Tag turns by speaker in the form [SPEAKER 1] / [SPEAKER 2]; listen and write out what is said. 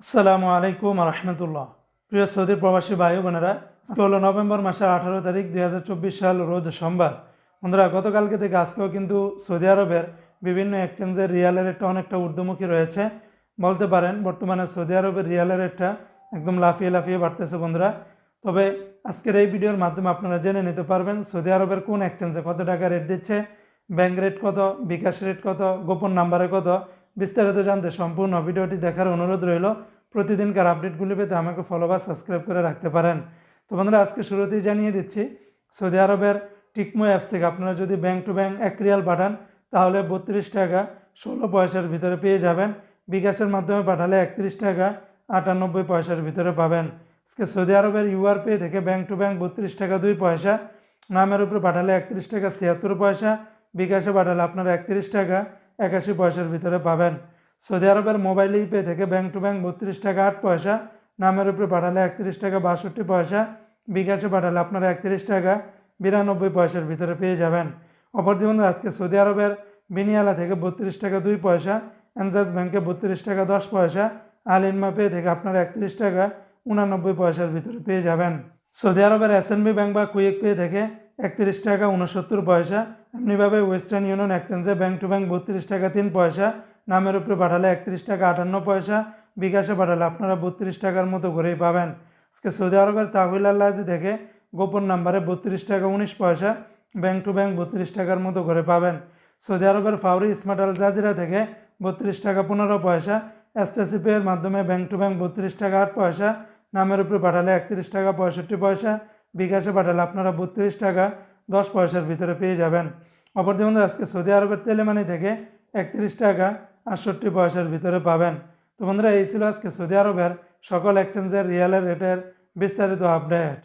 [SPEAKER 1] আসসালামু আলাইকুম রহমতুল্লাহ। প্রিয় সৌদি প্রবাসী ভাই বোনেরা, আজকে হলো নভেম্বর মাসের 18 তারিখ 2024 সাল, রোজ সোমবার। বন্ধুরা, গতকালকে থেকে আজকেও কিন্তু সৌদি আরবের বিভিন্ন এক্সচেঞ্জের রিয়ালের রেটটা অনেকটা ঊর্ধ্বমুখী রয়েছে বলতে পারেন। বর্তমানে সৌদি আরবের রিয়ালের রেটটা একদম লাফিয়ে লাফিয়ে বাড়তেছে বন্ধুরা। তবে আজকের এই ভিডিওর মাধ্যমে আপনারা জেনে নিতে পারবেন সৌদি আরবের কোন এক্সচেঞ্জে কত টাকা রেট দিচ্ছে, ব্যাংক রেট কত, বিকাশ রেট কত, গোপন নাম্বারে কত। বিস্তারিত জানতে সম্পূর্ণ ভিডিওটি দেখার অনুরোধ রইল। প্রতিদিনকার আপডেটগুলি পেতে আমাকে ফলো বা সাবস্ক্রাইব করে রাখতে পারেন। তো বন্ধুরা, আজকে শুরুতেই জানিয়ে দিচ্ছি, সৌদি আরবের টিকমো অ্যাপস থেকে আপনারা যদি ব্যাংক টু ব্যাংক 1 রিয়াল পাঠান তাহলে 32 টাকা 16 পয়সার ভিতরে পেয়ে যাবেন। বিকাশের মাধ্যমে পাঠালে 31 টাকা 98 পয়সার ভিতরে পাবেন। আজকে সৌদি আরবের ইউআর পে থেকে ব্যাংক টু ব্যাংক 32 টাকা 2 পয়সা, নামের উপরে পাঠালে 31 টাকা 76 পয়সা, বিকাশে পাঠালে আপনারা 31 টাকা 81 পয়সার ভিতরে পাবেন। সৌদি আরবের মোবাইল পে থেকে ব্যাংক টু ব্যাংক 32 টাকা 8 পয়সা, নামের উপরে পাঠালে 31 টাকা 62 পয়সা, বিকাশে পাঠালে আপনারা 31 টাকা 92 পয়সার ভিতরে পেয়ে যাবেন। অপরদিকে বন্ধু, আজকে সৌদি আরবের বিনিয়ালা থেকে 32 টাকা 2 পয়সা, এনজাস ব্যাংকে 32 টাকা 10 পয়সা, আল ইনমা পে থেকে আপনারা 31 টাকা 89 পয়সার ভিতরে পেয়ে যাবেন। সৌদি আরবের এসএনবি ব্যাংক বা কুইক পে থেকে 31 টাকা 69 পয়সা। এমনিভাবে ওয়েস্টার্ন ইউনিয়ন এক্সচেঞ্জে ব্যাংক টু ব্যাংক 32 টাকা 3 পয়সা, নামের উপরে পাঠালে 31 টাকা 58 পয়সা, বিকাশে পাঠালে আপনারা 32 টাকার মতো করেই পাবেন। আজকে সৌদি আরবের তাহবিল আল্লাজি থেকে গোপন নাম্বারে 32 টাকা 19 পয়সা, ব্যাংক টু ব্যাংক 32 টাকার মতো করে পাবেন। সৌদি আরবের ফাউরি স্মার্ট আল জাজিরা থেকে 32 টাকা 15 পয়সা, এসটিসি পে এর মাধ্যমে ব্যাংক টু ব্যাংক 32 টাকা 8 পয়সা, নামের উপরে পাঠালে 31 টাকা 65 পয়সা, বিকাশে পাঠালে আপনারা 32 টাকা 10 পয়সার ভিতরে পেয়ে যাবেন। অপরদিকে আজকে সৌদি আরবের তেলেমানি থেকে 31 টাকা 68 পয়সার ভিতরে পাবেন। তো বন্ধুরা, এই ছিল আজকে সৌদি আরবের সকল এক্সচেঞ্জের রিয়ালের রেটের বিস্তারিত আপডেট।